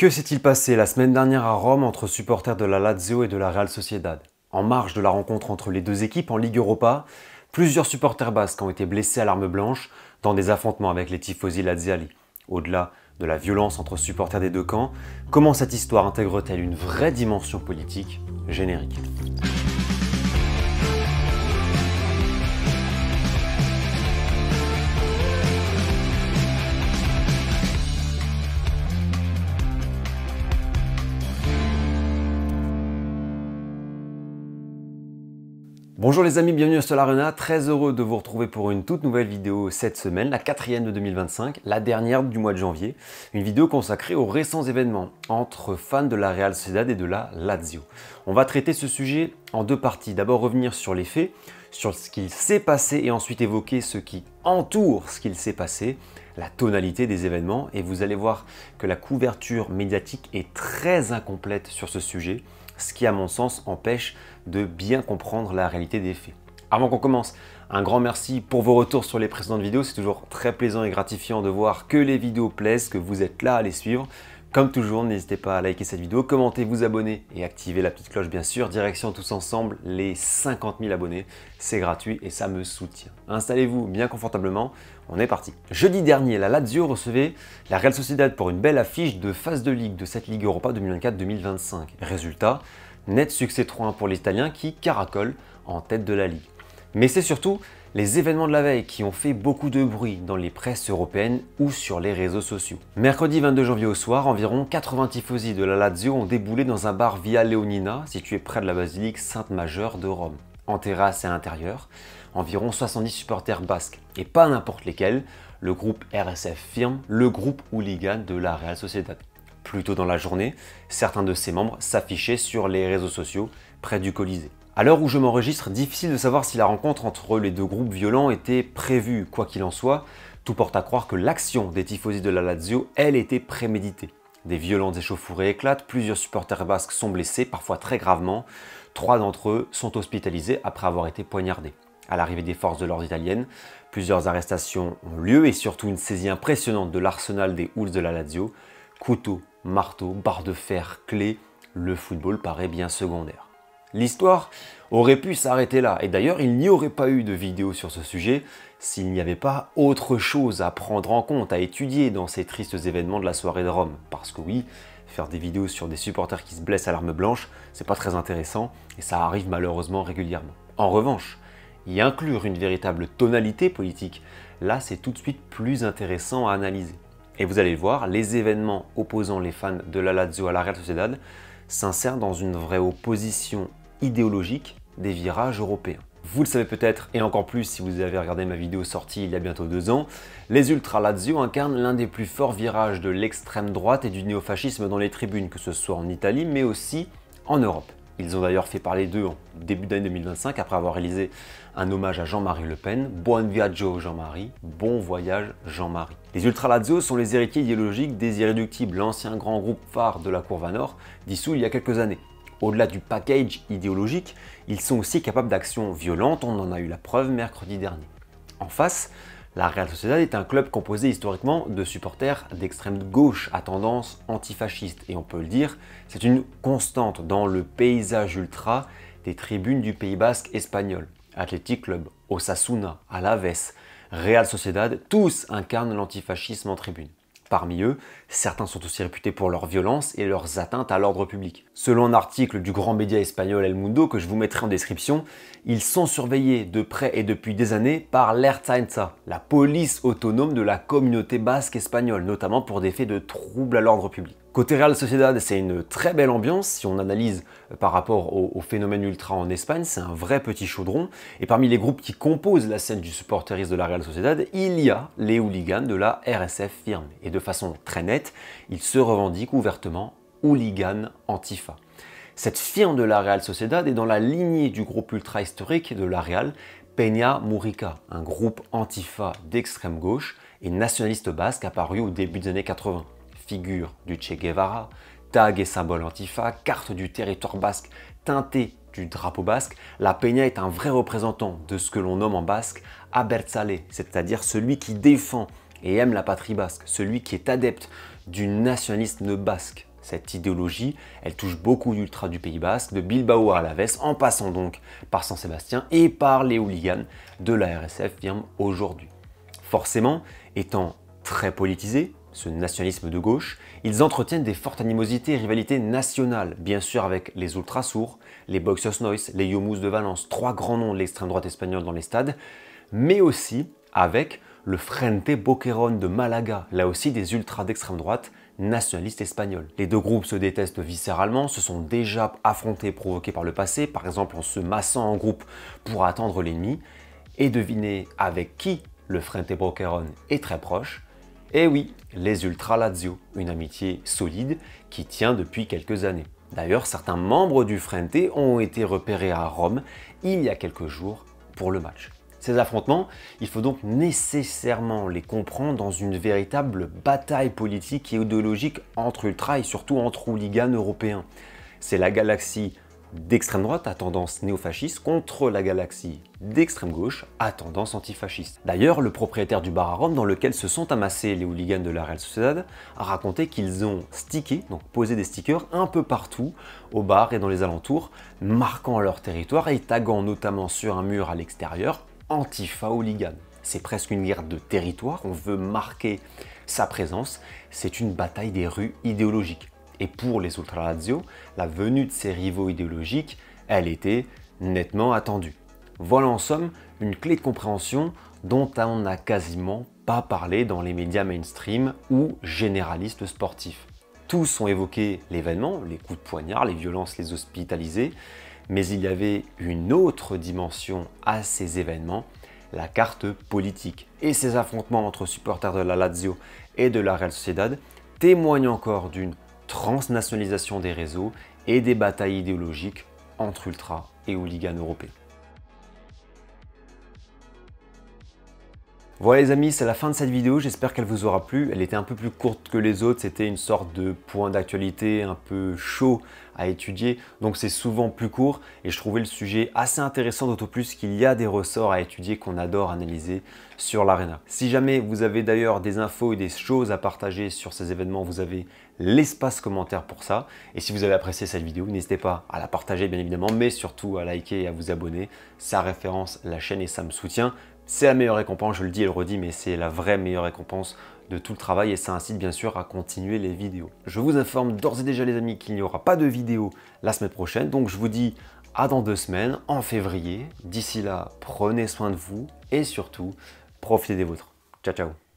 Que s'est-il passé la semaine dernière à Rome entre supporters de la Lazio et de la Real Sociedad? En marge de la rencontre entre les deux équipes en Ligue Europa, plusieurs supporters basques ont été blessés à l'arme blanche dans des affrontements avec les tifosi laziali. Au-delà de la violence entre supporters des deux camps, comment cette histoire intègre-t-elle une vraie dimension politique? Générique. Bonjour les amis, bienvenue à Solarena, très heureux de vous retrouver pour une toute nouvelle vidéo cette semaine, la 4e de 2025, la dernière du mois de janvier, une vidéo consacrée aux récents événements entre fans de la Real Sociedad et de la Lazio. On va traiter ce sujet en deux parties, d'abord revenir sur les faits, sur ce qu'il s'est passé et ensuite évoquer ce qui entoure ce qu'il s'est passé, la tonalité des événements, et vous allez voir que la couverture médiatique est très incomplète sur ce sujet, ce qui à mon sens empêche de bien comprendre la réalité des faits. Avant qu'on commence, un grand merci pour vos retours sur les précédentes vidéos, c'est toujours très plaisant et gratifiant de voir que les vidéos plaisent, que vous êtes là à les suivre. Comme toujours, n'hésitez pas à liker cette vidéo, commenter, vous abonner et activer la petite cloche bien sûr. Direction tous ensemble les 50 000 abonnés, c'est gratuit et ça me soutient. Installez-vous bien confortablement, on est parti. Jeudi dernier, la Lazio recevait la Real Sociedad pour une belle affiche de phase de ligue de cette Ligue Europa 2024-2025. Résultat, net succès 3-1 pour les Italiens qui caracolent en tête de la Ligue. Mais c'est surtout les événements de la veille qui ont fait beaucoup de bruit dans les presses européennes ou sur les réseaux sociaux. Mercredi 22 janvier au soir, environ 80 tifosi de la Lazio ont déboulé dans un bar Via Leonina, situé près de la basilique Sainte-Majeure de Rome. En terrasse et à l'intérieur, environ 70 supporters basques, et pas n'importe lesquels, le groupe RSF Firme, le groupe hooligan de la Real Sociedad. Plus tôt dans la journée, certains de ses membres s'affichaient sur les réseaux sociaux près du Colisée. À l'heure où je m'enregistre, difficile de savoir si la rencontre entre les deux groupes violents était prévue. Quoi qu'il en soit, tout porte à croire que l'action des tifosi de la Lazio, elle, était préméditée. Des violentes échauffourées éclatent, plusieurs supporters basques sont blessés, parfois très gravement. 3 d'entre eux sont hospitalisés après avoir été poignardés. À l'arrivée des forces de l'ordre italiennes, plusieurs arrestations ont lieu et surtout une saisie impressionnante de l'arsenal des Hools de la Lazio. Couteaux, marteaux, barres de fer, clés, le football paraît bien secondaire. L'histoire aurait pu s'arrêter là, et d'ailleurs il n'y aurait pas eu de vidéo sur ce sujet s'il n'y avait pas autre chose à prendre en compte, à étudier dans ces tristes événements de la soirée de Rome. Parce que oui, faire des vidéos sur des supporters qui se blessent à l'arme blanche, c'est pas très intéressant, et ça arrive malheureusement régulièrement. En revanche, y inclure une véritable tonalité politique, là c'est tout de suite plus intéressant à analyser. Et vous allez le voir, les événements opposant les fans de la Lazio à la Real Sociedad s'insèrent dans une vraie opposition idéologique des virages européens. Vous le savez peut-être, et encore plus si vous avez regardé ma vidéo sortie il y a bientôt 2 ans, les Ultra Lazio incarnent l'un des plus forts virages de l'extrême droite et du néofascisme dans les tribunes, que ce soit en Italie mais aussi en Europe. Ils ont d'ailleurs fait parler d'eux en début d'année 2025 après avoir réalisé un hommage à Jean-Marie Le Pen. Buon viaggio Jean-Marie, bon voyage Jean-Marie. Les Ultra Lazio sont les héritiers idéologiques des Irréductibles, l'ancien grand groupe phare de la Courva Nord, dissous il y a quelques années. Au-delà du package idéologique, ils sont aussi capables d'actions violentes, on en a eu la preuve mercredi dernier. En face, la Real Sociedad est un club composé historiquement de supporters d'extrême gauche à tendance antifasciste. Et on peut le dire, c'est une constante dans le paysage ultra des tribunes du Pays Basque espagnol. Athletic Club, Osasuna, Alaves, Real Sociedad, tous incarnent l'antifascisme en tribune. Parmi eux, certains sont aussi réputés pour leur violence et leurs atteintes à l'ordre public. Selon un article du grand média espagnol El Mundo que je vous mettrai en description, ils sont surveillés de près et depuis des années par l'Ertzaintza, la police autonome de la communauté basque espagnole, notamment pour des faits de troubles à l'ordre public. Côté Real Sociedad, c'est une très belle ambiance, si on analyse par rapport au phénomène ultra en Espagne, c'est un vrai petit chaudron. Et parmi les groupes qui composent la scène du supporterisme de la Real Sociedad, il y a les hooligans de la RSF Firme. Et de façon très nette, ils se revendiquent ouvertement hooligans antifa. Cette firme de la Real Sociedad est dans la lignée du groupe ultra historique de la Real, Peña Murica, un groupe antifa d'extrême gauche et nationaliste basque apparu au début des années 80. Figure du Che Guevara, tag et symbole antifa, carte du territoire basque teintée du drapeau basque, la Peña est un vrai représentant de ce que l'on nomme en basque abertzale, c'est-à-dire celui qui défend et aime la patrie basque, celui qui est adepte du nationalisme basque. Cette idéologie, elle touche beaucoup d'ultras du Pays Basque, de Bilbao à Alavés, en passant donc par San Sébastien et par les hooligans de la RSF Firme aujourd'hui. Forcément, étant très politisés, ce nationalisme de gauche, ils entretiennent des fortes animosités et rivalités nationales, bien sûr avec les ultras sourds, les Boxers Noise, les Yomous de Valence, trois grands noms de l'extrême droite espagnole dans les stades, mais aussi avec le Frente Boquerón de Malaga, là aussi des ultras d'extrême droite nationalistes espagnols. Les deux groupes se détestent viscéralement, se sont déjà affrontés et provoqués par le passé, par exemple en se massant en groupe pour attendre l'ennemi, et devinez avec qui le Frente Boquerón est très proche. Et oui, les Ultras Lazio, une amitié solide qui tient depuis quelques années. D'ailleurs, certains membres du Frente ont été repérés à Rome il y a quelques jours pour le match. Ces affrontements, il faut donc nécessairement les comprendre dans une véritable bataille politique et idéologique entre ultras et surtout entre hooligans européens. C'est la galaxie d'extrême droite à tendance néofasciste contre la galaxie d'extrême gauche à tendance antifasciste. D'ailleurs, le propriétaire du bar à Rome dans lequel se sont amassés les hooligans de la Real Sociedad a raconté qu'ils ont stické, donc posé des stickers un peu partout au bar et dans les alentours, marquant leur territoire et taguant notamment sur un mur à l'extérieur Antifa hooligan. C'est presque une guerre de territoire, on veut marquer sa présence, c'est une bataille des rues idéologiques. Et pour les Ultras Lazio, la venue de ces rivaux idéologiques, elle était nettement attendue. Voilà en somme une clé de compréhension dont on n'a quasiment pas parlé dans les médias mainstream ou généralistes sportifs. Tous ont évoqué l'événement, les coups de poignard, les violences, les hospitalisés, mais il y avait une autre dimension à ces événements, la carte politique. Et ces affrontements entre supporters de la Lazio et de la Real Sociedad témoignent encore d'une transnationalisation des réseaux et des batailles idéologiques entre ultras et hooligans européens. Voilà les amis, c'est la fin de cette vidéo, j'espère qu'elle vous aura plu. Elle était un peu plus courte que les autres, c'était une sorte de point d'actualité un peu chaud à étudier, donc c'est souvent plus court et je trouvais le sujet assez intéressant, d'autant plus qu'il y a des ressorts à étudier qu'on adore analyser sur l'Arena. Si jamais vous avez d'ailleurs des infos et des choses à partager sur ces événements, vous avez l'espace commentaire pour ça. Et si vous avez apprécié cette vidéo, n'hésitez pas à la partager bien évidemment, mais surtout à liker et à vous abonner. Ça référence la chaîne et ça me soutient. C'est la meilleure récompense, je le dis et le redis, mais c'est la vraie meilleure récompense de tout le travail et ça incite bien sûr à continuer les vidéos. Je vous informe d'ores et déjà les amis qu'il n'y aura pas de vidéo la semaine prochaine, donc je vous dis à dans 2 semaines, en février. D'ici là, prenez soin de vous et surtout, profitez des vôtres. Ciao ciao.